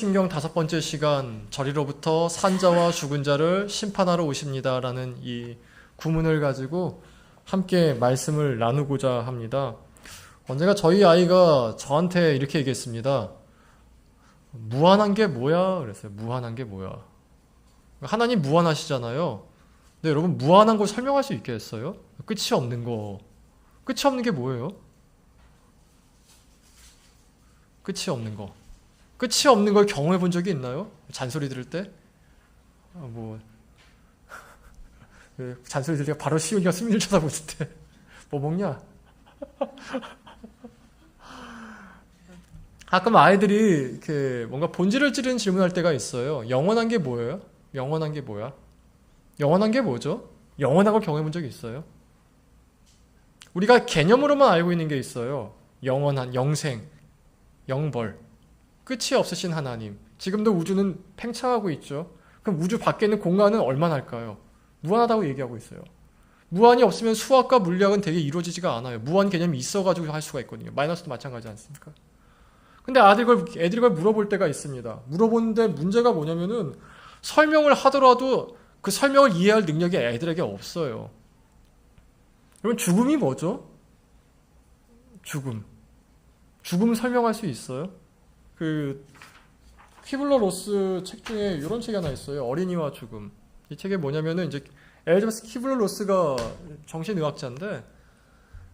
신경 5번째 시간, 저리로부터 산자와 죽은 자를 심판하러 오십니다 라는 이 구문을 가지고 함께 말씀을 나누고자 합니다. 언젠가 저희 아이가 저한테 이렇게 얘기했습니다. 무한한 게 뭐야? 그랬어요. 무한한 게 뭐야? 하나님 무한하시잖아요. 근데 여러분, 무한한 걸 설명할 수 있겠어요? 끝이 없는 거. 끝이 없는 게 뭐예요? 끝이 없는 거. 끝이 없는 걸 경험해 본 적이 있나요? 잔소리 들을 때? 잔소리 들을 때 바로 시우이가 수민을 쳐다보는데 뭐 먹냐? 가끔 아이들이 이렇게 뭔가 본질을 찌르는 질문할 때가 있어요. 영원한 게 뭐예요? 영원한 게 뭐야? 영원한 게 뭐죠? 영원한 걸 경험해 본 적이 있어요? 우리가 개념으로만 알고 있는 게 있어요. 영원한, 영생, 영벌. 끝이 없으신 하나님. 지금도 우주는 팽창하고 있죠. 그럼 우주 밖에 있는 공간은 얼마나 할까요? 무한하다고 얘기하고 있어요. 무한이 없으면 수학과 물리학은 되게 이루어지지가 않아요. 무한 개념이 있어가지고 할 수가 있거든요. 마이너스도 마찬가지 않습니까? 근데 애들이 그걸 물어볼 때가 있습니다. 물어보는데 문제가 뭐냐면은 설명을 하더라도 그 설명을 이해할 능력이 애들에게 없어요. 여러분, 죽음이 뭐죠? 죽음. 죽음을 설명할 수 있어요? 키블러 로스 책 중에 이런 책이 하나 있어요. 어린이와 죽음. 이 책이 뭐냐면은 이제 엘리자베스 키블러 로스가 정신의학자인데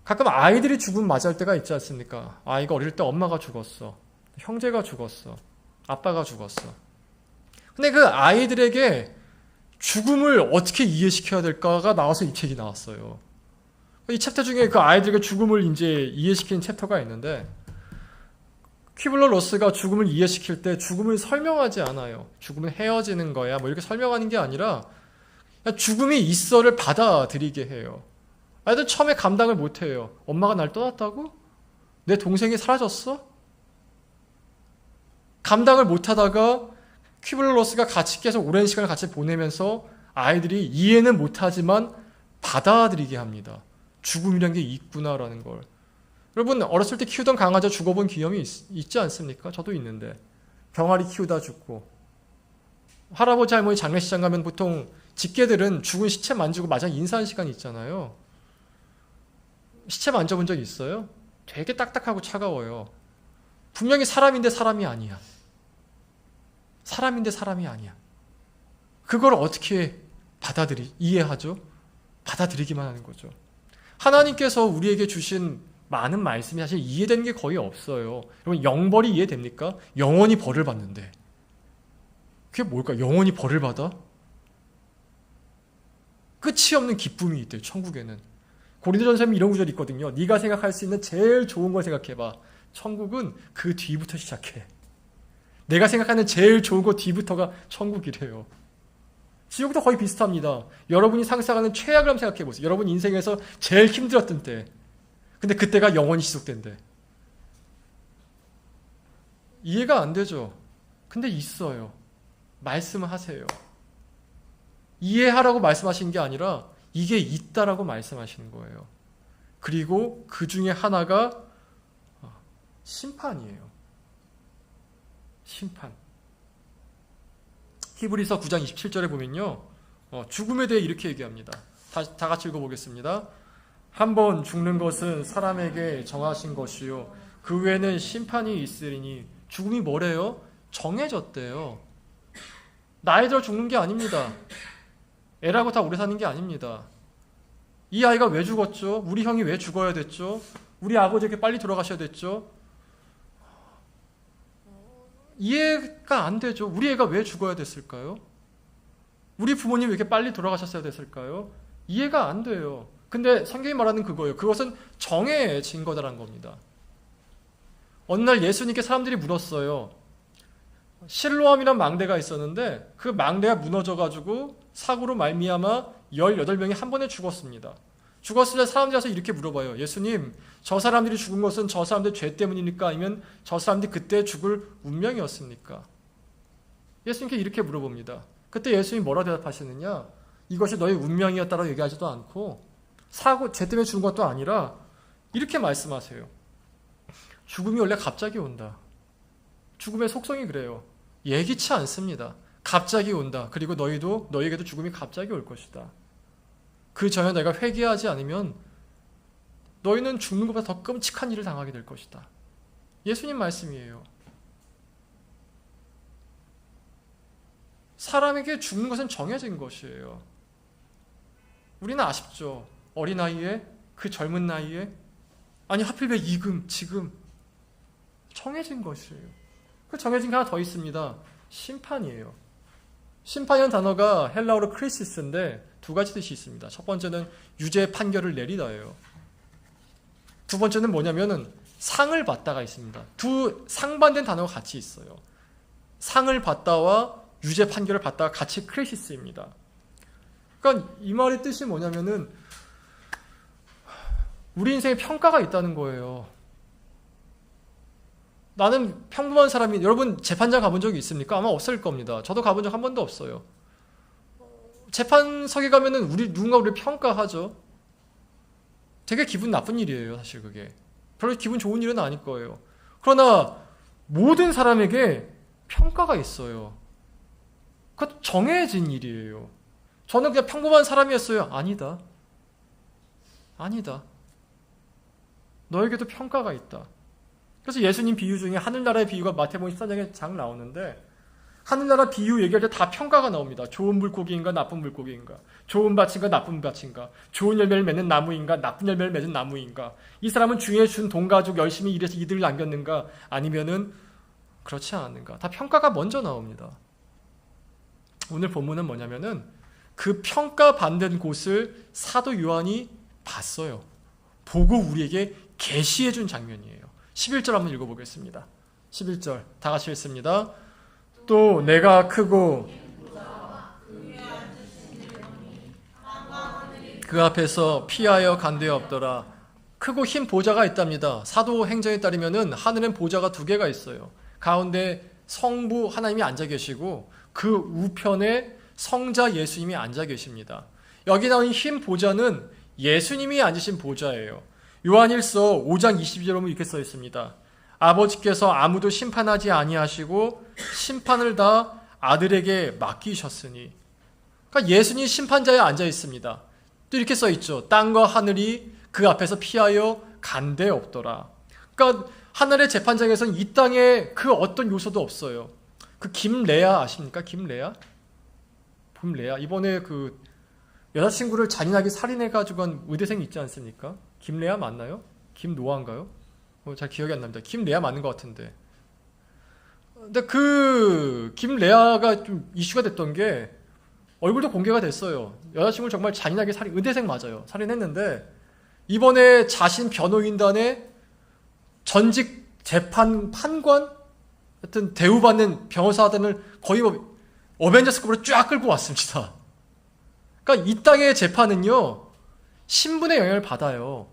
가끔 아이들이 죽음 맞이할 때가 있지 않습니까? 아이가 어릴 때 엄마가 죽었어. 형제가 죽었어. 아빠가 죽었어. 근데 그 아이들에게 죽음을 어떻게 이해시켜야 될까가 나와서 이 책이 나왔어요. 이 챕터 중에 그 아이들에게 죽음을 이제 이해시키는 챕터가 있는데 키블러 로스가 죽음을 이해시킬 때 죽음을 설명하지 않아요. 죽음은 헤어지는 거야. 뭐 이렇게 설명하는 게 아니라 죽음이 있어를 받아들이게 해요. 아이들 처음에 감당을 못 해요. 엄마가 날 떠났다고? 내 동생이 사라졌어? 감당을 못 하다가 키블러 로스가 같이 계속 오랜 시간을 같이 보내면서 아이들이 이해는 못 하지만 받아들이게 합니다. 죽음이란 게 있구나라는 걸. 여러분, 어렸을 때 키우던 강아지 죽어본 기념이 있지 않습니까? 저도 있는데. 병아리 키우다 죽고. 할아버지 할머니 장례식장 가면 보통 직계들은 죽은 시체 만지고 마지막 인사하는 시간이 있잖아요. 시체 만져본 적 있어요? 되게 딱딱하고 차가워요. 분명히 사람인데 사람이 아니야. 사람인데 사람이 아니야. 그걸 어떻게 이해하죠? 받아들이기만 하는 거죠. 하나님께서 우리에게 주신 많은 말씀이 사실 이해되는 게 거의 없어요. 여러분, 영벌이 이해됩니까? 영원히 벌을 받는데. 그게 뭘까? 영원히 벌을 받아? 끝이 없는 기쁨이 있대요, 천국에는. 고린도전서에 이런 구절이 있거든요. 네가 생각할 수 있는 제일 좋은 걸 생각해봐. 천국은 그 뒤부터 시작해. 내가 생각하는 제일 좋은 거 뒤부터가 천국이래요. 지옥도 거의 비슷합니다. 여러분이 상상하는 최악을 한번 생각해보세요. 여러분 인생에서 제일 힘들었던 때. 근데 그때가 영원히 지속된대. 이해가 안 되죠? 근데 있어요. 말씀을 하세요. 이해하라고 말씀하시는 게 아니라 이게 있다라고 말씀하시는 거예요. 그리고 그 중에 하나가 심판이에요. 심판. 히브리서 9장 27절에 보면요. 죽음에 대해 이렇게 얘기합니다. 다 같이 읽어보겠습니다. 한번 죽는 것은 사람에게 정하신 것이요 그 외에는 심판이 있으리니. 죽음이 뭐래요? 정해졌대요. 나이 들어 죽는 게 아닙니다. 애라고 다 오래 사는 게 아닙니다. 이 아이가 왜 죽었죠? 우리 형이 왜 죽어야 됐죠? 우리 아버지 이렇게 빨리 돌아가셔야 됐죠? 이해가 안 되죠. 우리 애가 왜 죽어야 됐을까요? 우리 부모님 왜 이렇게 빨리 돌아가셨어야 됐을까요? 이해가 안 돼요. 근데 성경이 말하는 그거예요. 그것은 정해진 거다라는 겁니다. 어느 날 예수님께 사람들이 물었어요. 실로암이란 망대가 있었는데 그 망대가 무너져가지고 사고로 말미암아 18명이 한 번에 죽었습니다. 죽었을 때 사람들이 와서 이렇게 물어봐요. 예수님, 저 사람들이 죽은 것은 저 사람들 죄 때문입니까? 아니면 저 사람들이 그때 죽을 운명이었습니까? 예수님께 이렇게 물어봅니다. 그때 예수님이 뭐라 대답하시느냐? 이것이 너의 운명이었다라고 얘기하지도 않고 죄 때문에 죽은 것도 아니라 이렇게 말씀하세요. 죽음이 원래 갑자기 온다. 죽음의 속성이 그래요. 예기치 않습니다. 갑자기 온다. 그리고 너희에게도 죽음이 갑자기 올 것이다. 그 전에 내가 회개하지 않으면 너희는 죽는 것보다 더 끔찍한 일을 당하게 될 것이다. 예수님 말씀이에요. 사람에게 죽는 것은 정해진 것이에요. 우리는 아쉽죠. 어린아이에, 그 젊은 나이에, 아니 하필 왜 지금 정해진 것이에요. 그 정해진 게 하나 더 있습니다. 심판이에요. 심판이라는 단어가 헬라어로 크리시스인데 두 가지 뜻이 있습니다. 첫 번째는 유죄 판결을 내리다예요. 두 번째는 뭐냐면은 상을 받다가 있습니다. 두 상반된 단어가 같이 있어요. 상을 받다와 유죄 판결을 받다가 같이 크리시스입니다. 그러니까 이 말의 뜻이 뭐냐면은 우리 인생에 평가가 있다는 거예요. 나는 평범한 사람이, 여러분 재판장 가본 적이 있습니까? 아마 없을 겁니다. 저도 가본 적 한 번도 없어요. 재판석에 가면은 누군가 우리를 평가하죠. 되게 기분 나쁜 일이에요, 사실 그게. 별로 기분 좋은 일은 아닐 거예요. 그러나 모든 사람에게 평가가 있어요. 그것 정해진 일이에요. 저는 그냥 평범한 사람이었어요. 아니다. 너에게도 평가가 있다. 그래서 예수님 비유 중에 하늘나라의 비유가 마태복음 14장에 장 나오는데, 하늘나라 비유 얘기할 때 다 평가가 나옵니다. 좋은 물고기인가 나쁜 물고기인가, 좋은 밭인가 나쁜 밭인가, 좋은 열매를 맺는 나무인가 나쁜 열매를 맺는 나무인가, 이 사람은 주에 준 돈 가지고 열심히 일해서 이득을 남겼는가 아니면은 그렇지 않았는가, 다 평가가 먼저 나옵니다. 오늘 본문은 뭐냐면은 그 평가받는 곳을 사도 요한이 봤어요. 보고 우리에게 계시해 준 장면이에요. 11절 한번 읽어보겠습니다. 11절 다 같이 읽습니다. 또 내가 크고 그 앞에서 피하여 간 데 없더라. 크고 흰 보좌가 있답니다. 사도행전에 따르면은 하늘엔 보좌가 두 개가 있어요. 가운데 성부 하나님이 앉아 계시고 그 우편에 성자 예수님이 앉아 계십니다. 여기 나온 흰 보좌는 예수님이 앉으신 보좌예요. 요한일서 5장 22절에 보면 이렇게 써 있습니다. 아버지께서 아무도 심판하지 아니하시고 심판을 다 아들에게 맡기셨으니. 그러니까 예수님 심판자에 앉아 있습니다. 또 이렇게 써 있죠. 땅과 하늘이 그 앞에서 피하여 간 데 없더라. 그러니까 하늘의 재판장에서는 이 땅에 그 어떤 요소도 없어요. 그 김레아 아십니까? 김레아 이번에 그 여자친구를 잔인하게 살인해가지고 한 의대생 있지 않습니까? 김레아 맞나요? 김노아인가요? 잘 기억이 안 납니다. 김레아 맞는 것 같은데. 근데 그 김레아가 좀 이슈가 됐던 게 얼굴도 공개가 됐어요. 여자친구를 정말 잔인하게 의대생 맞아요. 살인했는데 이번에 자신 변호인단에 전직 판관? 하여튼 대우받는 변호사단을 거의 어벤져스급으로 쫙 끌고 왔습니다. 그러니까 이 땅의 재판은요, 신분의 영향을 받아요.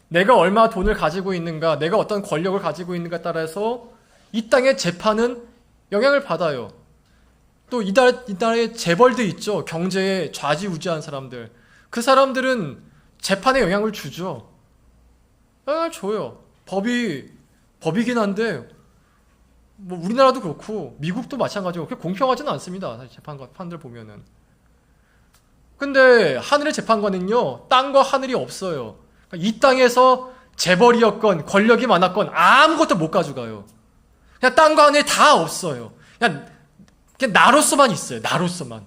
내가 얼마 돈을 가지고 있는가, 내가 어떤 권력을 가지고 있는가에 따라서 이 땅의 재판은 영향을 받아요. 또 이 나라에 재벌도 있죠. 경제에 좌지우지한 사람들. 그 사람들은 재판에 영향을 주죠. 영향을 줘요. 법이긴 한데, 뭐 우리나라도 그렇고 미국도 마찬가지고 그렇게 공평하지는 않습니다. 사실 재판관들 보면은. 근데 하늘의 재판관은요, 땅과 하늘이 없어요. 이 땅에서 재벌이었건 권력이 많았건 아무것도 못 가져가요. 그냥 땅과 하늘이 다 없어요. 그냥 나로서만 있어요. 나로서만.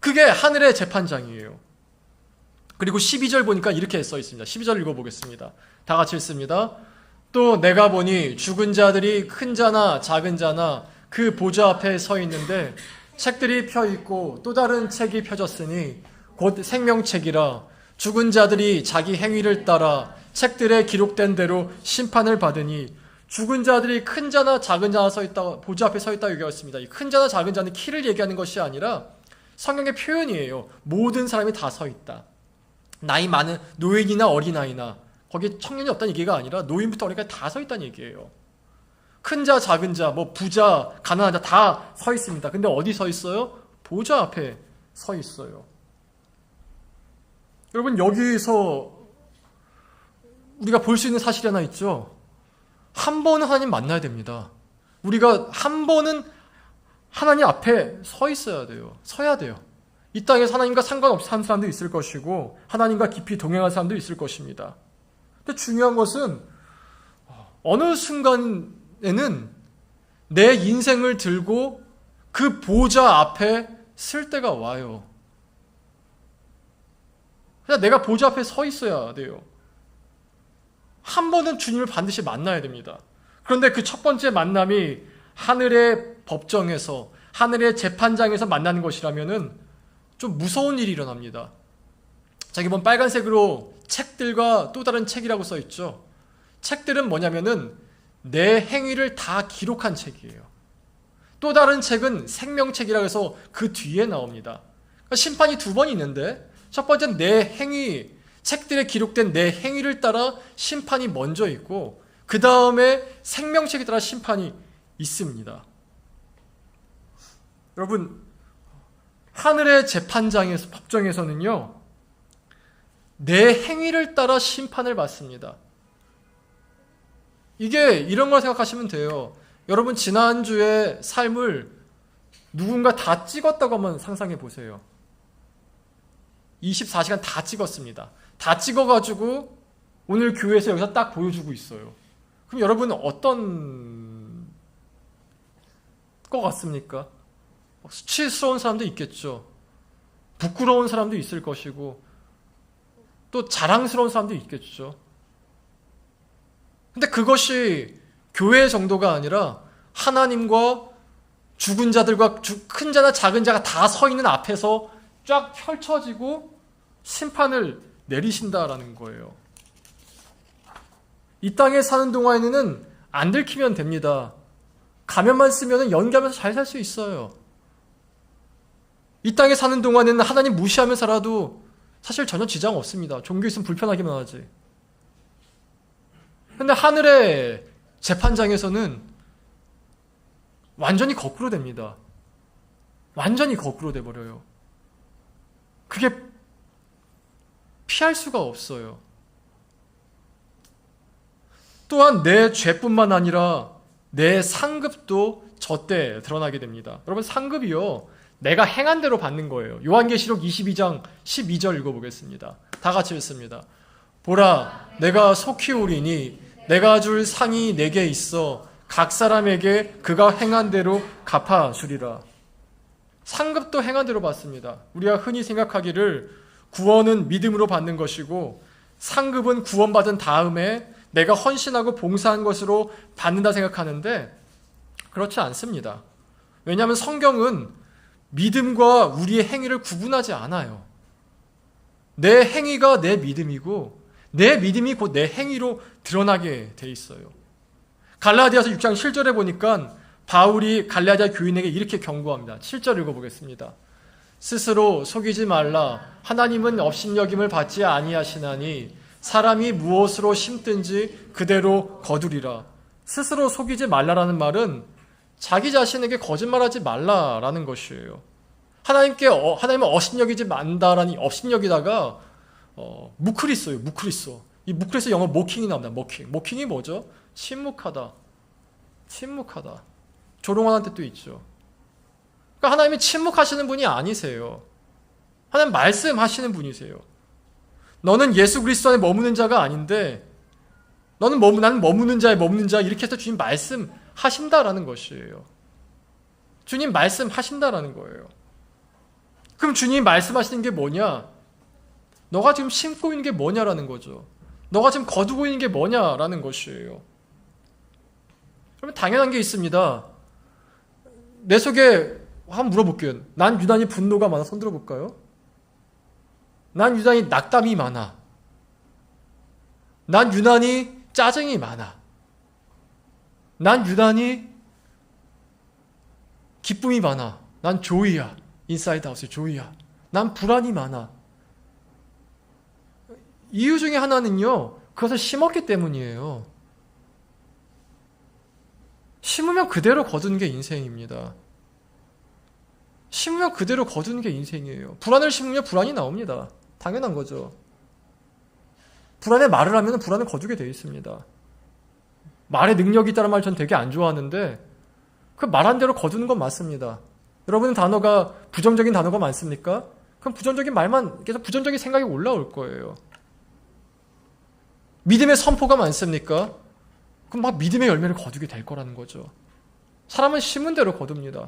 그게 하늘의 재판장이에요. 그리고 12절 보니까 이렇게 써 있습니다. 12절 읽어보겠습니다. 다 같이 읽습니다. 또 내가 보니 죽은 자들이 큰 자나 작은 자나 그 보좌 앞에 서 있는데 책들이 펴 있고 또 다른 책이 펴졌으니 곧 생명책이라. 죽은 자들이 자기 행위를 따라 책들에 기록된 대로 심판을 받으니. 죽은 자들이 큰 자나 작은 자나 서 있다, 보좌 앞에 서 있다고 얘기했습니다. 이 큰 자나 작은 자는 키를 얘기하는 것이 아니라 성경의 표현이에요. 모든 사람이 다 서 있다. 나이 많은 노인이나 어린아이나, 거기 청년이 없다는 얘기가 아니라 노인부터 어린이까지 다 서 있다는 얘기예요. 큰 자, 작은 자, 뭐 부자, 가난한 자 다 서 있습니다. 근데 어디 서 있어요? 보좌 앞에 서 있어요. 여러분, 여기서 우리가 볼 수 있는 사실이 하나 있죠. 한 번은 하나님 만나야 됩니다. 우리가 한 번은 하나님 앞에 서야 돼요. 이 땅에서 하나님과 상관없이 사는 사람도 있을 것이고 하나님과 깊이 동행한 사람도 있을 것입니다. 근데 중요한 것은 어느 순간에는 내 인생을 들고 그 보좌 앞에 쓸 때가 와요. 그냥 내가 보좌 앞에 서 있어야 돼요. 한 번은 주님을 반드시 만나야 됩니다. 그런데 그 첫 번째 만남이 하늘의 법정에서, 하늘의 재판장에서 만나는 것이라면은 좀 무서운 일이 일어납니다. 자, 여기 보면 빨간색으로 책들과 또 다른 책이라고 써 있죠. 책들은 뭐냐면은 내 행위를 다 기록한 책이에요. 또 다른 책은 생명책이라고 해서 그 뒤에 나옵니다. 그러니까 심판이 두 번 있는데 첫 번째는 내 행위, 책들에 기록된 내 행위를 따라 심판이 먼저 있고 그 다음에 생명책에 따라 심판이 있습니다. 여러분, 하늘의 재판장에서, 법정에서는요, 내 행위를 따라 심판을 받습니다. 이게 이런 걸 생각하시면 돼요. 여러분, 지난주에 삶을 누군가 다 찍었다고 한번 상상해 보세요. 24시간 다 찍었습니다. 다 찍어가지고 오늘 교회에서 여기서 딱 보여주고 있어요. 그럼 여러분은 어떤 것 같습니까? 수치스러운 사람도 있겠죠. 부끄러운 사람도 있을 것이고 또 자랑스러운 사람도 있겠죠. 근데 그것이 교회 정도가 아니라 하나님과 죽은 자들과 큰 자나 작은 자가 다 서 있는 앞에서 쫙 펼쳐지고 심판을 내리신다라는 거예요. 이 땅에 사는 동안에는 안 들키면 됩니다. 가면만 쓰면 연기하면서 잘 살 수 있어요. 이 땅에 사는 동안에는 하나님 무시하며 살아도 사실 전혀 지장 없습니다. 종교 있으면 불편하기만 하지. 근데 하늘의 재판장에서는 완전히 거꾸로 됩니다. 완전히 거꾸로 돼버려요. 그게 피할 수가 없어요. 또한 내 죄뿐만 아니라 내 상급도 저때 드러나게 됩니다. 여러분, 상급이요, 내가 행한 대로 받는 거예요. 요한계시록 22장 12절 읽어보겠습니다. 다 같이 읽습니다. 보라, 내가 속히 오리니 내가 줄 상이 내게 있어 각 사람에게 그가 행한 대로 갚아주리라. 상급도 행한 대로 받습니다. 우리가 흔히 생각하기를 구원은 믿음으로 받는 것이고 상급은 구원받은 다음에 내가 헌신하고 봉사한 것으로 받는다 생각하는데 그렇지 않습니다. 왜냐하면 성경은 믿음과 우리의 행위를 구분하지 않아요. 내 행위가 내 믿음이고 내 믿음이 곧 내 행위로 드러나게 돼 있어요. 갈라디아서 6장 7절에 보니까 바울이 갈라디아 교인에게 이렇게 경고합니다. 7절 읽어보겠습니다. 스스로 속이지 말라. 하나님은 업신여김을 받지 아니하시나니 사람이 무엇으로 심든지 그대로 거두리라. 스스로 속이지 말라라는 말은 자기 자신에게 거짓말하지 말라라는 것이에요. 하나님은 업신여기지 만다라니 업신여기다가 무크리스예요. 무크리스. 이 무크리스 영어 모킹이 나옵니다. 모킹. 모킹이 뭐죠? 침묵하다. 침묵하다. 조롱하는 뜻도 있죠. 그러니까 하나님이 침묵하시는 분이 아니세요. 하나님 말씀하시는 분이세요. 너는 예수 그리스도 안에 머무는 자가 아닌데 나는 머무는 자에 머무는 자 이렇게 해서 주님 말씀하신다라는 것이에요. 주님 말씀하신다라는 거예요. 그럼 주님 말씀하시는 게 뭐냐? 너가 지금 심고 있는 게 뭐냐라는 거죠. 너가 지금 거두고 있는 게 뭐냐라는 것이에요. 그러면 당연한 게 있습니다. 내 속에 한번 물어볼게요. 난 유난히 분노가 많아. 손 들어볼까요? 난 유난히 낙담이 많아. 난 유난히 짜증이 많아. 난 유난히 기쁨이 많아. 난 조이야. 인사이드 아웃의 조이야. 난 불안이 많아. 이유 중에 하나는요, 그것을 심었기 때문이에요. 심으면 그대로 거두는 게 인생입니다. 심으면 그대로 거두는 게 인생이에요. 불안을 심으면 불안이 나옵니다. 당연한 거죠. 불안에 말을 하면 불안을 거두게 되어 있습니다. 말에 능력이 있다는 말 전 되게 안 좋아하는데 그 말한 대로 거두는 건 맞습니다. 여러분은 단어가 부정적인 단어가 많습니까? 그럼 부정적인 말만 계속 부정적인 생각이 올라올 거예요. 믿음의 선포가 많습니까? 그럼 막 믿음의 열매를 거두게 될 거라는 거죠. 사람은 심은 대로 거둡니다.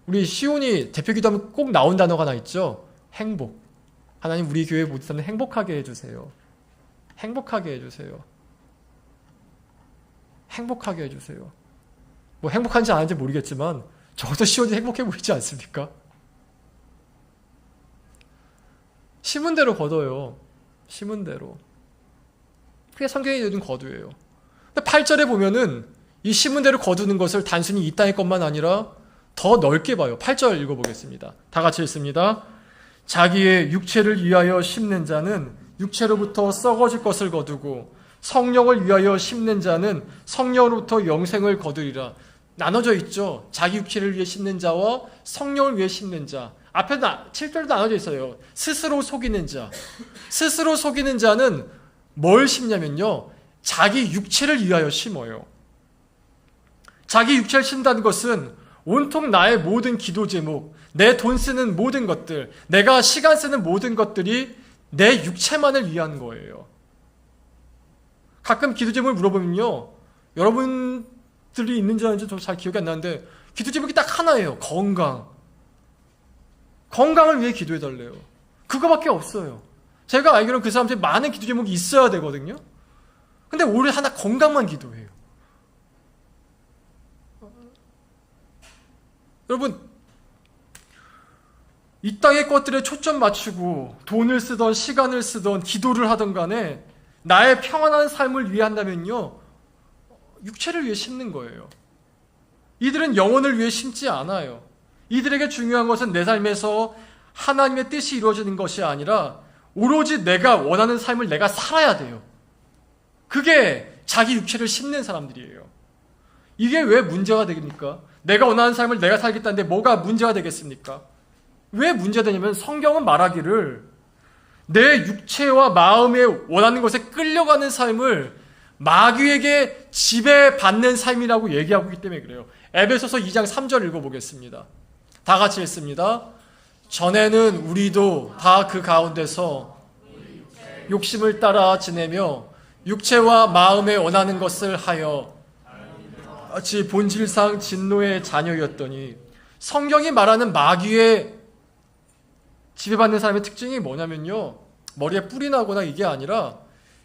우리 시온이 대표 기도하면 꼭 나온 단어가 하나 있죠. 행복. 하나님 우리 교회 모든 사람을 행복하게 해주세요. 행복하게 해주세요. 행복하게 해주세요. 뭐 행복한지 안 한지 모르겠지만 적어도 시온이 행복해 보이지 않습니까? 심은 대로 거둬요. 심은 대로. 그게 성경이 내준 거두예요. 근데 8절에 보면은 이 심은 대로 거두는 것을 단순히 이 땅의 것만 아니라 더 넓게 봐요. 8절 읽어보겠습니다. 다 같이 읽습니다. 자기의 육체를 위하여 심는 자는 육체로부터 썩어질 것을 거두고 성령을 위하여 심는 자는 성령으로부터 영생을 거두리라. 나눠져 있죠. 자기 육체를 위해 심는 자와 성령을 위해 심는 자. 앞에 7절도 나눠져 있어요. 스스로 속이는 자. 스스로 속이는 자는 뭘 심냐면요. 자기 육체를 위하여 심어요. 자기 육체를 심는다는 것은 온통 나의 모든 기도 제목, 내 돈 쓰는 모든 것들, 내가 시간 쓰는 모든 것들이 내 육체만을 위한 거예요. 가끔 기도 제목을 물어보면요. 여러분들이 있는지 아닌지 잘 기억이 안 나는데 기도 제목이 딱 하나예요. 건강. 건강을 위해 기도해달래요. 그거밖에 없어요. 제가 알기로는 그 사람들이 많은 기도 제목이 있어야 되거든요. 근데 오히려 하나 건강만 기도해요. 여러분, 이 땅의 것들에 초점 맞추고 돈을 쓰던 시간을 쓰던 기도를 하던 간에 나의 평안한 삶을 위해 한다면요. 육체를 위해 심는 거예요. 이들은 영혼을 위해 심지 않아요. 이들에게 중요한 것은 내 삶에서 하나님의 뜻이 이루어지는 것이 아니라 오로지 내가 원하는 삶을 내가 살아야 돼요. 그게 자기 육체를 심는 사람들이에요. 이게 왜 문제가 되겠습니까? 내가 원하는 삶을 내가 살겠다는데 뭐가 문제가 되겠습니까? 왜 문제가 되냐면 성경은 말하기를 내 육체와 마음에 원하는 것에 끌려가는 삶을 마귀에게 지배받는 삶이라고 얘기하고 있기 때문에 그래요. 에베소서 2장 3절 읽어보겠습니다. 다 같이 읽습니다. 전에는 우리도 다 그 가운데서 욕심을 따라 지내며 육체와 마음에 원하는 것을 하여 마치 본질상 진노의 자녀였더니 성경이 말하는 마귀의 지배받는 사람의 특징이 뭐냐면요. 머리에 뿔이 나거나 이게 아니라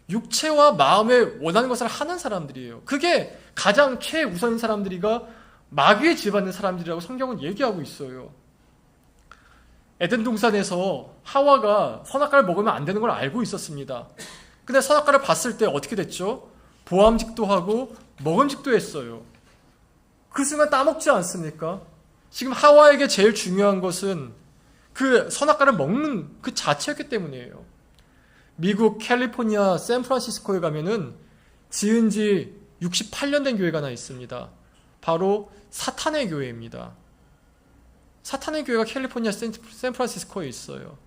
육체와 마음에 원하는 것을 하는 사람들이에요. 그게 가장 최우선인 사람들이가 마귀에 지배받는 사람들이라고 성경은 얘기하고 있어요. 에덴 동산에서 하와가 선악과를 먹으면 안 되는 걸 알고 있었습니다. 근데 선악과를 봤을 때 어떻게 됐죠? 보암직도 하고 먹음직도 했어요. 그 순간 따먹지 않습니까? 지금 하와에게 제일 중요한 것은 그 선악과를 먹는 그 자체였기 때문이에요. 미국 캘리포니아 샌프란시스코에 가면은 지은 지 68년 된 교회가 하나 있습니다. 바로 사탄의 교회입니다. 사탄의 교회가 캘리포니아 샌프란시스코에 있어요.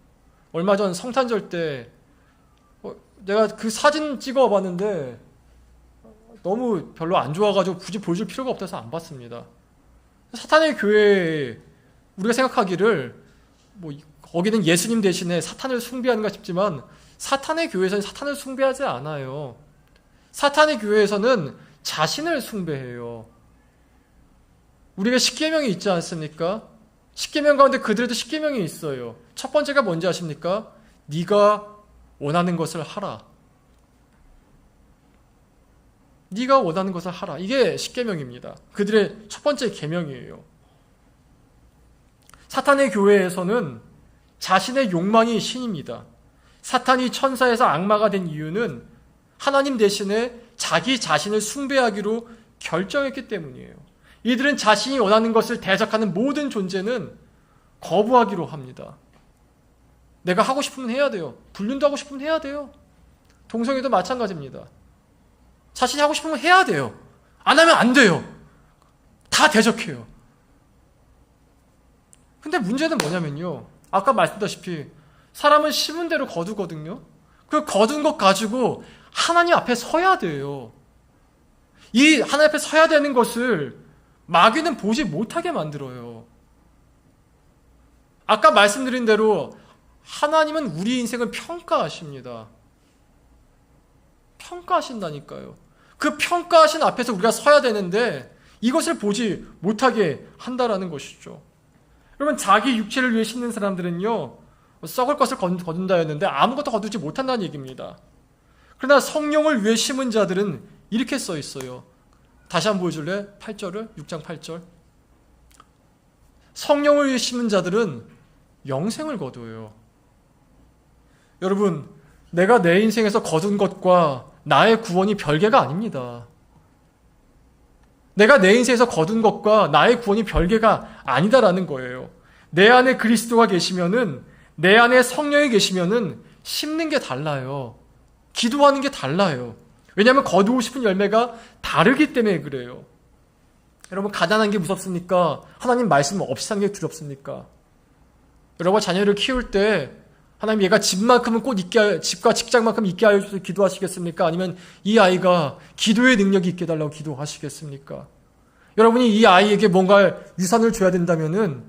얼마 전 성탄절 때 내가 그 사진 찍어봤는데 너무 별로 안 좋아가지고 굳이 보여줄 필요가 없어서 안 봤습니다. 사탄의 교회 우리가 생각하기를 뭐 거기는 예수님 대신에 사탄을 숭배하는가 싶지만 사탄의 교회에서는 사탄을 숭배하지 않아요. 사탄의 교회에서는 자신을 숭배해요. 우리가 십계명이 있지 않습니까? 십계명 가운데 그들에도 십계명이 있어요. 첫 번째가 뭔지 아십니까? 네가 원하는 것을 하라. 네가 원하는 것을 하라. 이게 십계명입니다. 그들의 첫 번째 계명이에요. 사탄의 교회에서는 자신의 욕망이 신입니다. 사탄이 천사에서 악마가 된 이유는 하나님 대신에 자기 자신을 숭배하기로 결정했기 때문이에요. 이들은 자신이 원하는 것을 대적하는 모든 존재는 거부하기로 합니다. 내가 하고 싶으면 해야 돼요. 불륜도 하고 싶으면 해야 돼요. 동성애도 마찬가지입니다. 자신이 하고 싶으면 해야 돼요. 안 하면 안 돼요. 다 대적해요. 근데 문제는 뭐냐면요. 아까 말씀드렸다시피 사람은 심은 대로 거두거든요. 그 거둔 것 가지고 하나님 앞에 서야 돼요. 이 하나님 앞에 서야 되는 것을 마귀는 보지 못하게 만들어요. 아까 말씀드린 대로 하나님은 우리 인생을 평가하십니다. 평가하신다니까요. 그 평가하신 앞에서 우리가 서야 되는데 이것을 보지 못하게 한다라는 것이죠. 여러분, 자기 육체를 위해 심는 사람들은요, 썩을 것을 거둔다 했는데 아무것도 거두지 못한다는 얘기입니다. 그러나 성령을 위해 심은 자들은 이렇게 써 있어요. 다시 한번 보여줄래? 8절을, 6장 8절. 성령을 위해 심은 자들은 영생을 거두어요. 여러분, 내가 내 인생에서 거둔 것과 나의 구원이 별개가 아닙니다. 내가 내 인생에서 거둔 것과 나의 구원이 별개가 아니다라는 거예요. 내 안에 그리스도가 계시면은, 내 안에 성령이 계시면은 심는 게 달라요. 기도하는 게 달라요. 왜냐하면 거두고 싶은 열매가 다르기 때문에 그래요. 여러분, 가난한 게 무섭습니까? 하나님 말씀 없이 사는 게 두렵습니까? 여러분, 자녀를 키울 때 하나님, 얘가 집만큼은 꼭 있게, 집과 직장만큼 있게 하여 주셔서 기도하시겠습니까? 아니면 이 아이가 기도의 능력이 있게 해달라고 기도하시겠습니까? 여러분이 이 아이에게 뭔가 유산을 줘야 된다면은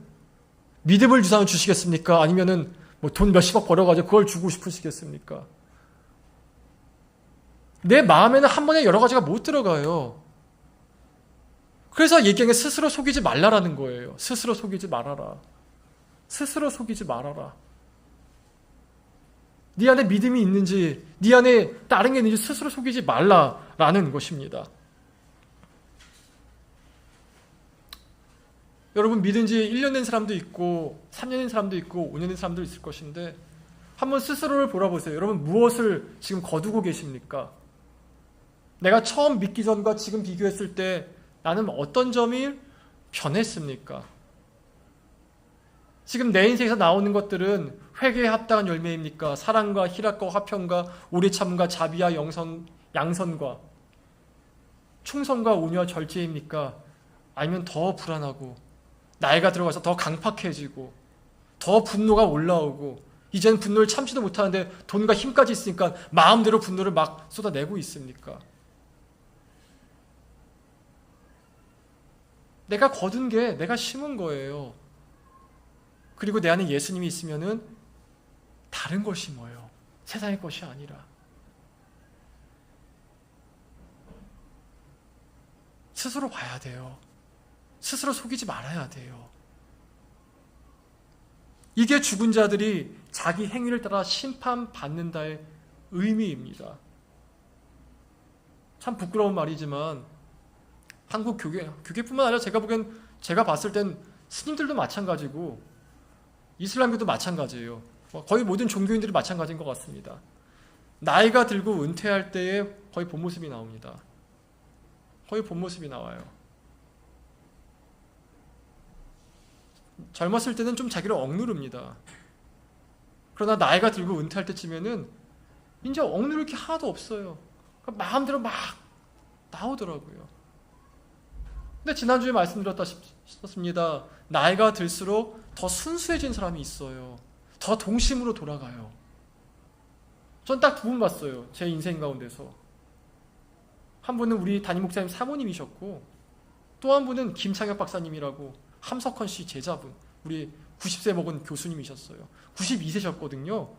믿음을 유산을 주시겠습니까? 아니면은 뭐 돈 몇십억 벌어가지고 그걸 주고 싶으시겠습니까? 내 마음에는 한 번에 여러 가지가 못 들어가요. 그래서 얘기하는 게 스스로 속이지 말라라는 거예요. 스스로 속이지 말아라. 스스로 속이지 말아라. 네 안에 믿음이 있는지, 네 안에 다른 게 있는지 스스로 속이지 말라라는 것입니다. 여러분, 믿은 지 1년 된 사람도 있고 3년 된 사람도 있고 5년 된 사람도 있을 것인데 한번 스스로를 돌아보세요. 여러분, 무엇을 지금 거두고 계십니까? 내가 처음 믿기 전과 지금 비교했을 때 나는 어떤 점이 변했습니까? 지금 내 인생에서 나오는 것들은 회개에 합당한 열매입니까? 사랑과 희락과 화평과 오래 참음과 자비와 양선과 충성과 온유와 절제입니까? 아니면 더 불안하고 나이가 들어가서 더 강팍해지고 더 분노가 올라오고 이제는 분노를 참지도 못하는데 돈과 힘까지 있으니까 마음대로 분노를 막 쏟아내고 있습니까? 내가 거둔 게 내가 심은 거예요. 그리고 내 안에 예수님이 있으면은 다른 걸 심어요. 세상의 것이 아니라. 스스로 봐야 돼요. 스스로 속이지 말아야 돼요. 이게 죽은 자들이 자기 행위를 따라 심판받는다의 의미입니다. 참 부끄러운 말이지만 한국 교계뿐만 아니라 제가 봤을 땐 스님들도 마찬가지고 이슬람교도 마찬가지예요. 거의 모든 종교인들이 마찬가지인 것 같습니다. 나이가 들고 은퇴할 때에 거의 본 모습이 나옵니다. 거의 본 모습이 나와요. 젊었을 때는 좀 자기를 억누릅니다. 그러나 나이가 들고 은퇴할 때쯤에는 이제 억누를 게 하나도 없어요. 마음대로 막 나오더라고요. 근데 지난주에 말씀드렸다시피 나이가 들수록 더 순수해진 사람이 있어요. 더 동심으로 돌아가요. 전 딱 두 분 봤어요. 제 인생 가운데서. 한 분은 우리 담임 목사님 사모님이셨고 또 한 분은 김창혁 박사님이라고 함석헌 씨 제자분, 우리 90세 먹은 교수님이셨어요. 92세셨거든요.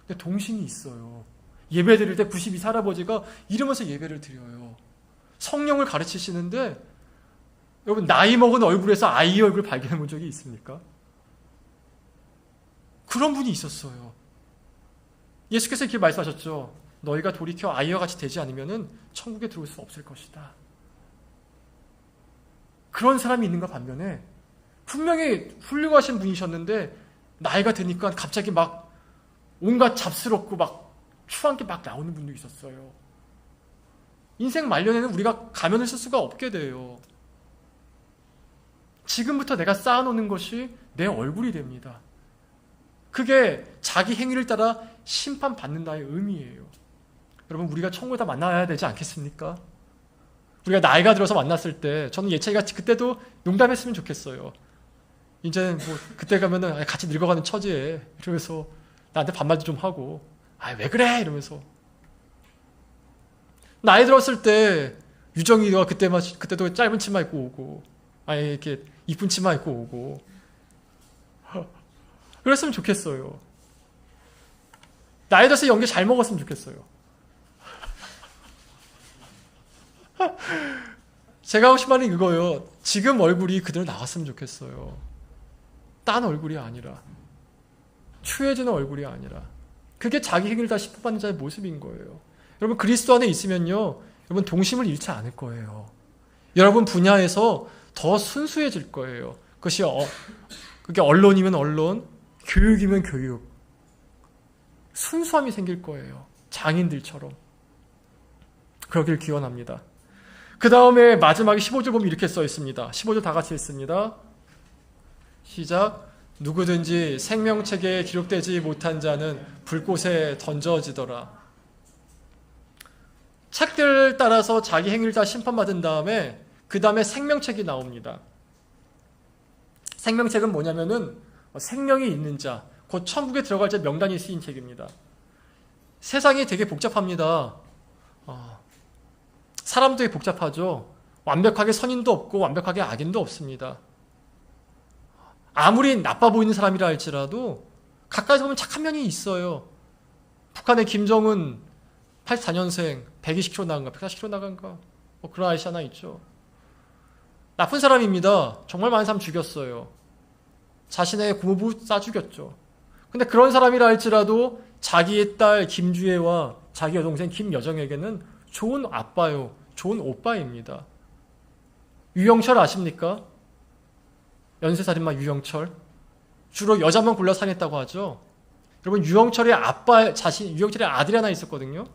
근데 동심이 있어요. 예배 드릴 때 92세 할아버지가 이러면서 예배를 드려요. 성령을 가르치시는데 여러분, 나이 먹은 얼굴에서 아이의 얼굴을 발견해 본 적이 있습니까? 그런 분이 있었어요. 예수께서 이렇게 말씀하셨죠. 너희가 돌이켜 아이와 같이 되지 않으면 천국에 들어올 수 없을 것이다. 그런 사람이 있는가 반면에 분명히 훌륭하신 분이셨는데 나이가 드니까 갑자기 막 온갖 잡스럽고 막 추한 게 막 나오는 분도 있었어요. 인생 말년에는 우리가 가면을 쓸 수가 없게 돼요. 지금부터 내가 쌓아놓는 것이 내 얼굴이 됩니다. 그게 자기 행위를 따라 심판받는다의 의미예요. 여러분, 우리가 천국에서 만나야 되지 않겠습니까? 우리가 나이가 들어서 만났을 때 저는 예찬이가 그때도 농담했으면 좋겠어요. 이제 뭐 그때 가면은 같이 늙어가는 처지에 이러면서 나한테 반말도 좀 하고 왜 그래 이러면서 나이 들었을 때 유정이가 그때도 짧은 치마 입고 오고 아니 이렇게 이쁜 치마 입고 오고 그랬으면 좋겠어요. 나이 들어서 연기 잘 먹었으면 좋겠어요. 제가 하고 싶은 말은 이거예요. 지금 얼굴이 그대로 나왔으면 좋겠어요. 딴 얼굴이 아니라, 추해지는 얼굴이 아니라. 그게 자기 행위를 다 심판받는 자의 모습인 거예요. 여러분 그리스도 안에 있으면요, 여러분 동심을 잃지 않을 거예요. 여러분 분야에서 더 순수해질 거예요. 그게 언론이면 언론, 교육이면 교육. 순수함이 생길 거예요. 장인들처럼. 그러길 기원합니다. 그 다음에 마지막에 15절 보면 이렇게 써 있습니다. 15절 다 같이 읽습니다. 시작. 누구든지 생명책에 기록되지 못한 자는 불꽃에 던져지더라. 책들을 따라서 자기 행위를 다 심판받은 다음에 그 다음에 생명책이 나옵니다. 생명책은 뭐냐면은 생명이 있는 자, 곧 천국에 들어갈 자 명단이 쓰인 책입니다. 세상이 되게 복잡합니다. 사람도 되게 복잡하죠. 완벽하게 선인도 없고 완벽하게 악인도 없습니다. 아무리 나빠 보이는 사람이라 할지라도 가까이서 보면 착한 면이 있어요. 북한의 김정은 84년생 120km 나간가 140km 나간가 그런 아저씨 하나 있죠. 나쁜 사람입니다. 정말 많은 사람 죽였어요. 자신의 고모부 싸 죽였죠. 근데 그런 사람이라 할지라도 자기의 딸 김주혜와 자기 여동생 김여정에게는 좋은 아빠요. 좋은 오빠입니다. 유영철 아십니까? 연쇄살인마 유영철. 주로 여자만 골라 살인했다고 하죠. 여러분 유영철의 유영철의 아들이 하나 있었거든요.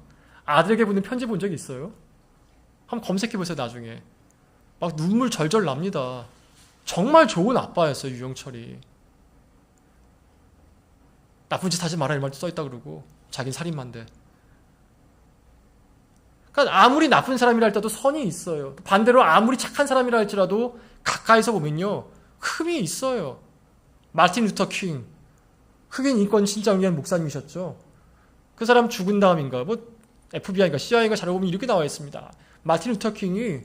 아들에게 보낸 편지 본 적이 있어요? 한번 검색해보세요 나중에. 막 눈물 절절 납니다. 정말 좋은 아빠였어요 유영철이. 나쁜 짓 하지 마라 이 말도 써있다 그러고 자긴 살인마인데. 그러니까 아무리 나쁜 사람이라 할지라도 선이 있어요. 반대로 아무리 착한 사람이라 할지라도 가까이서 보면요 흠이 있어요. 마틴 루터 킹, 흑인 인권 신장을 위한 목사님이셨죠. 그 사람 죽은 다음인가 FBI인가 CIA인가 자료 보면 이렇게 나와 있습니다. 마틴 루터 킹이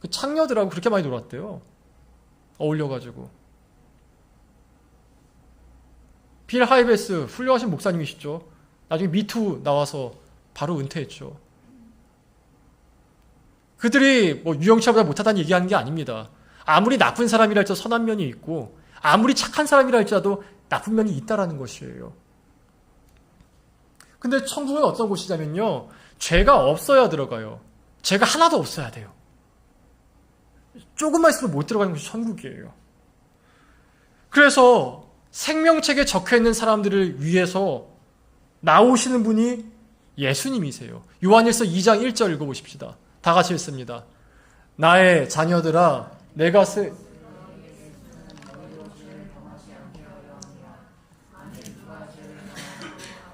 그 창녀들하고 그렇게 많이 놀았대요. 어울려가지고. 빌 하이베스 훌륭하신 목사님이시죠. 나중에 미투 나와서 바로 은퇴했죠. 그들이 유영철보다 못하다는 얘기하는 게 아닙니다. 아무리 나쁜 사람이라 할지라도 선한 면이 있고 아무리 착한 사람이라 할지라도 나쁜 면이 있다라는 것이에요. 근데 천국은 어떤 곳이냐면요, 죄가 없어야 들어가요. 죄가 하나도 없어야 돼요. 조금만 있어도 못 들어가는 것이 천국이에요. 그래서 생명책에 적혀있는 사람들을 위해서 나오시는 분이 예수님이세요. 요한일서 2장 1절 읽어보십시다. 다 같이 읽습니다. 나의 자녀들아 내가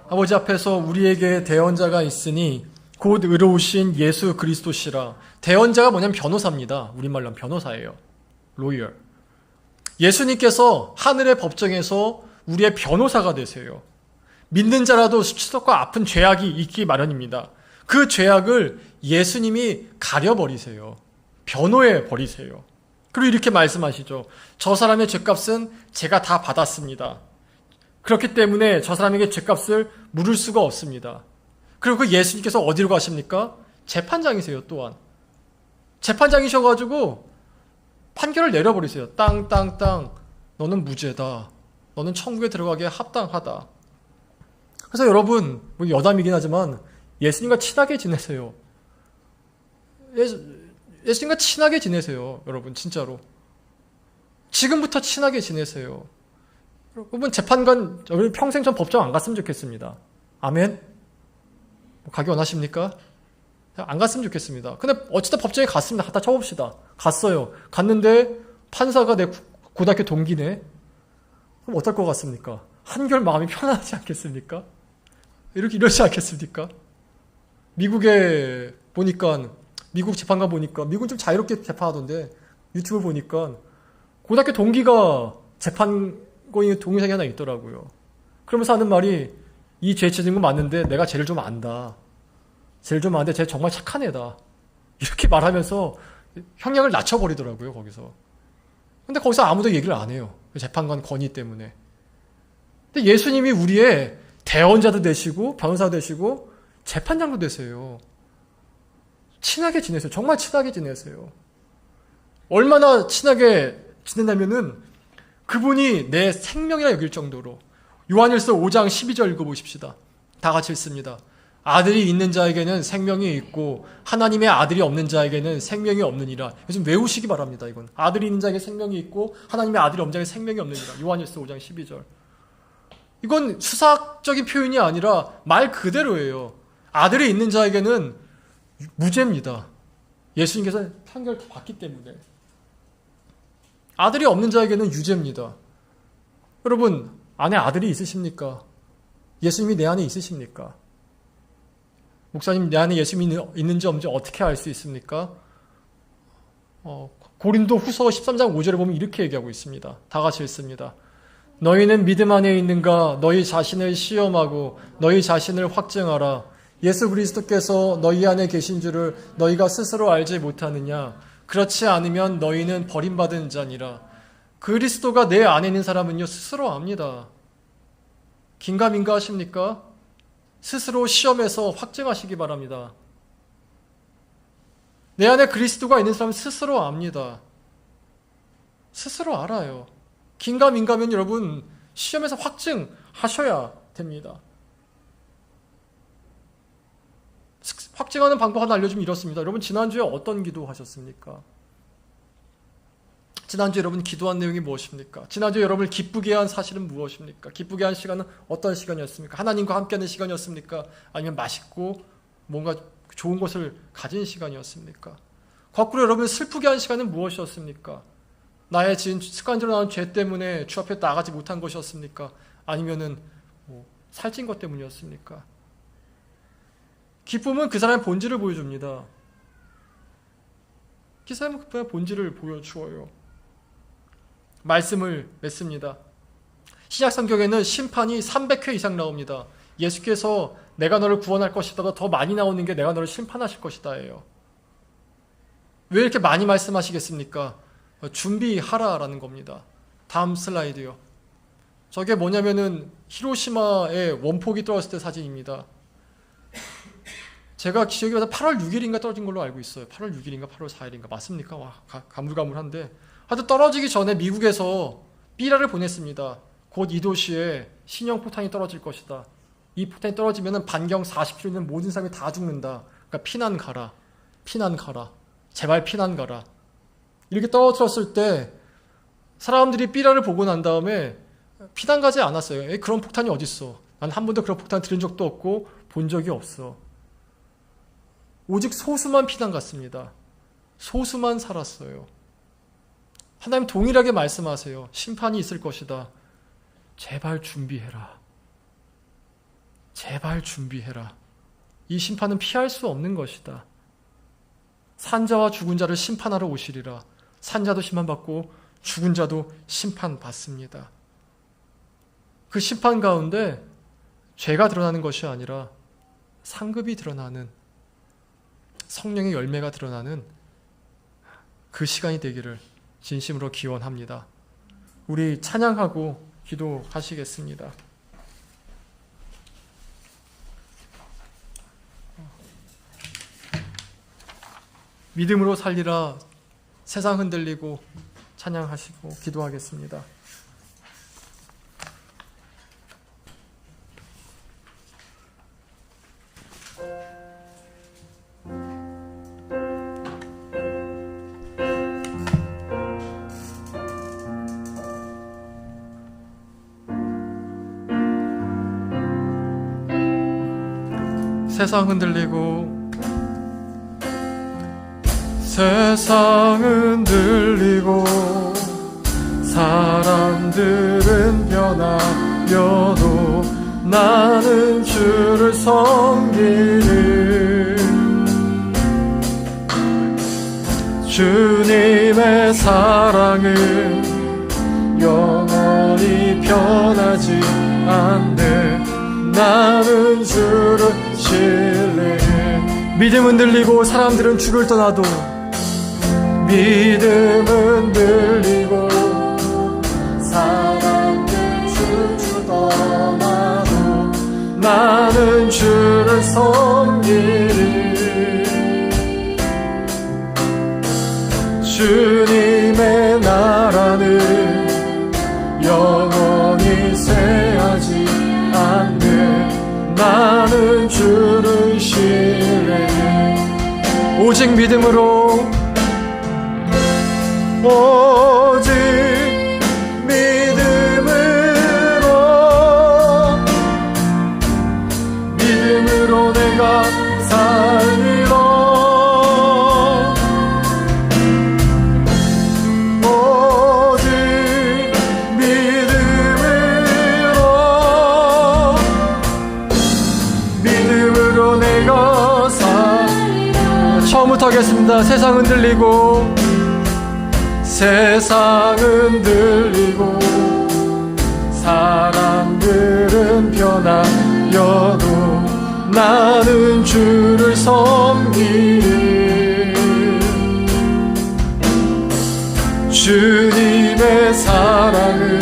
아버지 앞에서 우리에게 대언자가 있으니 곧 의로우신 예수 그리스도시라. 대언자가 뭐냐면 변호사입니다. 우리말로 하면 변호사예요. 로이어. 예수님께서 하늘의 법정에서 우리의 변호사가 되세요. 믿는 자라도 수치스럽고 아픈 죄악이 있기 마련입니다. 그 죄악을 예수님이 가려버리세요. 변호해 버리세요. 그리고 이렇게 말씀하시죠. 저 사람의 죄값은 제가 다 받았습니다. 그렇기 때문에 저 사람에게 죄값을 물을 수가 없습니다. 그리고 그 예수님께서 어디로 가십니까? 재판장이세요. 또한 재판장이셔가지고 판결을 내려버리세요. 땅 너는 무죄다. 너는 천국에 들어가기에 합당하다. 그래서 여러분 여담이긴 하지만 예수님과 친하게 지내세요. 예수님과 친하게 지내세요. 여러분 진짜로 지금부터 친하게 지내세요. 여러분 재판관 평생 전 법정 안 갔으면 좋겠습니다. 아멘? 가기 원하십니까? 안 갔으면 좋겠습니다. 근데 어쨌든 법정에 갔습니다. 갖다 쳐봅시다. 갔어요. 갔는데 판사가 내 고등학교 동기네? 그럼 어떨 것 같습니까? 한결 마음이 편안하지 않겠습니까? 이러지 않겠습니까? 미국에 보니까 미국 재판관 보니까 미국은 좀 자유롭게 재판하던데 유튜브 보니까 고등학교 동기가 재판관이 동영상이 하나 있더라고요. 그러면서 하는 말이 이 죄 짓는 건 맞는데 내가 쟤를 좀 안다. 쟤를 좀 아는데 쟤 정말 착한 애다. 이렇게 말하면서 형량을 낮춰버리더라고요. 거기서. 근데 거기서 아무도 얘기를 안 해요. 재판관 권위 때문에. 근데 예수님이 우리의 대언자도 되시고 변호사도 되시고 재판장도 되세요. 친하게 지내세요. 정말 친하게 지내세요. 얼마나 친하게 지낸다면은 그분이 내 생명이라 여길 정도로. 요한일서 5장 12절 읽어보십시다. 다 같이 읽습니다. 아들이 있는 자에게는 생명이 있고 하나님의 아들이 없는 자에게는 생명이 없느니라. 요즘 외우시기 바랍니다. 이건 아들이 있는 자에게 생명이 있고 하나님의 아들이 없는 자에게 생명이 없느니라. 요한일서 5장 12절. 이건 수사적인 표현이 아니라 말 그대로예요. 아들이 있는 자에게는 무죄입니다. 예수님께서 판결을 받기 때문에. 아들이 없는 자에게는 유죄입니다. 여러분, 안에 아들이 있으십니까? 예수님이 내 안에 있으십니까? 목사님, 내 안에 예수님이 있는지 없는지 어떻게 알 수 있습니까? 고린도 후서 13장 5절에 보면 이렇게 얘기하고 있습니다. 다 같이 읽습니다. 너희는 믿음 안에 있는가? 너희 자신을 시험하고 너희 자신을 확증하라. 예수 그리스도께서 너희 안에 계신 줄을 너희가 스스로 알지 못하느냐? 그렇지 않으면 너희는 버림받은 자니라. 그리스도가 내 안에 있는 사람은요, 스스로 압니다. 긴가민가 하십니까? 스스로 시험해서 확증하시기 바랍니다. 내 안에 그리스도가 있는 사람은 스스로 압니다. 스스로 알아요. 긴가민가면 여러분 시험에서 확증하셔야 됩니다. 확증하는 방법 하나 알려주면 이렇습니다. 여러분 지난주에 어떤 기도 하셨습니까? 지난주에 여러분 기도한 내용이 무엇입니까? 지난주에 여러분을 기쁘게 한 사실은 무엇입니까? 기쁘게 한 시간은 어떤 시간이었습니까? 하나님과 함께하는 시간이었습니까? 아니면 맛있고 뭔가 좋은 것을 가진 시간이었습니까? 거꾸로 여러분을 슬프게 한 시간은 무엇이었습니까? 나의 지은 습관대로 나온 죄 때문에 주 앞에 나가지 못한 것이었습니까? 아니면은 살찐 것 때문이었습니까? 기쁨은 그 사람의 본질을 보여줍니다. 그 사람은 그 본질을 보여주어요. 말씀을 맺습니다. 신약 성경에는 심판이 300회 이상 나옵니다. 예수께서 내가 너를 구원할 것이다 더 많이 나오는 게 내가 너를 심판하실 것이다예요. 왜 이렇게 많이 말씀하시겠습니까? 준비하라라는 겁니다. 다음 슬라이드요. 저게 뭐냐면은 히로시마에 원폭이 떨어졌을 때 사진입니다. 제가 기억이 나서 8월 6일인가 떨어진 걸로 알고 있어요. 8월 6일인가 8월 4일인가 맞습니까? 와, 가물가물한데 하여튼 떨어지기 전에 미국에서 삐라를 보냈습니다. 곧 이 도시에 신형포탄이 떨어질 것이다. 이 포탄이 떨어지면 반경 40km 있는 모든 사람이 다 죽는다. 그러니까 피난 가라. 피난 가라. 제발 피난 가라. 이렇게 떨어졌을 때 사람들이 삐라를 보고 난 다음에 피난 가지 않았어요. 그런 폭탄이 어딨어. 난 한 번도 그런 폭탄 들은 적도 없고 본 적이 없어. 오직 소수만 피난 갔습니다. 소수만 살았어요. 하나님 동일하게 말씀하세요. 심판이 있을 것이다. 제발 준비해라. 제발 준비해라. 이 심판은 피할 수 없는 것이다. 산자와 죽은 자를 심판하러 오시리라. 산자도 심판받고 죽은 자도 심판받습니다. 그 심판 가운데 죄가 드러나는 것이 아니라 상급이 드러나는 성령의 열매가 드러나는 그 시간이 되기를 진심으로 기원합니다. 우리 찬양하고 기도하시겠습니다. 믿음으로 살리라. 세상 흔들리고 찬양하시고 기도하겠습니다. 세상 흔들리고 세상 흔들리고 사람들은 변하여도 나는 주를 섬기는 주님의 사랑은 영원히 변하지 않네. 나는 주를 신뢰해. 믿음 흔들리고 사람들은 주를 떠나도 믿음 흔들리고 주님의 나라는 영원히 쇠하지 않네. 나는 주를 신뢰해. 오직 믿음으로, 오직 믿음으로 내가 살리라. 오직 믿음으로 내가 살리라. 처음부터 하겠습니다. 세상 흔들리고, 세상 흔들리고, 사람들은 변하여도 나는 주를 섬기리. 주님의 사랑은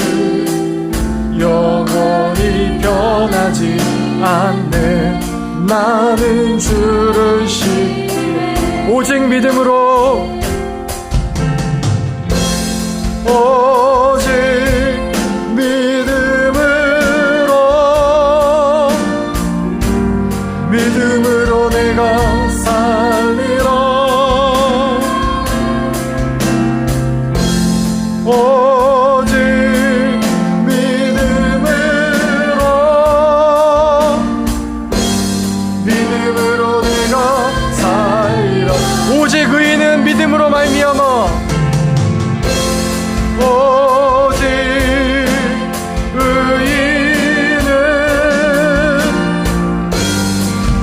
영원히 변하지 않네. 나는 주를 신뢰해. 오직 믿음으로, 오직 믿음으로 내가 살리라. 오직 믿음으로 내가 살리라. 오직 의인은 믿음으로 말미암아, 오직 의인은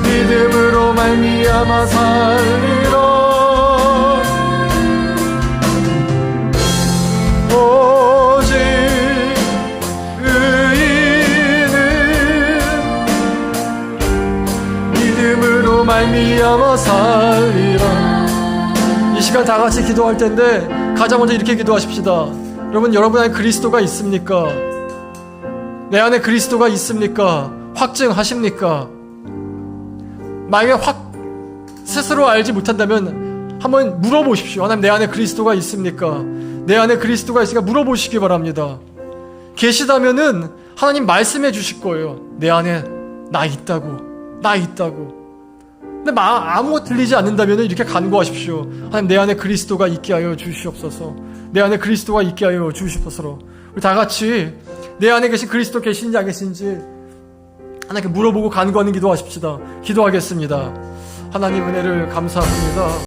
믿음으로 말미암아 살리라. 오직 의인은 믿음으로 말미암아 살리라. 이 시간 다 같이 기도할 텐데 가장 먼저 이렇게 기도하십시다. 여러분 안에 그리스도가 있습니까? 내 안에 그리스도가 있습니까? 확증하십니까? 만약에 스스로 알지 못한다면 한번 물어보십시오. 하나님, 내 안에 그리스도가 있습니까? 내 안에 그리스도가 있으니까 물어보시기 바랍니다. 계시다면은 하나님 말씀해 주실 거예요. 내 안에 나 있다고. 근데 아무것도 들리지 않는다면 이렇게 간구하십시오. 하나님, 내 안에 그리스도가 있게 하여 주시옵소서. 내 안에 그리스도가 있게 하여 주시옵소서. 우리 다 같이 내 안에 계신 그리스도 계신지 안 계신지 하나님께 물어보고 간구하는 기도하십시다. 기도하겠습니다. 하나님, 은혜를 감사합니다.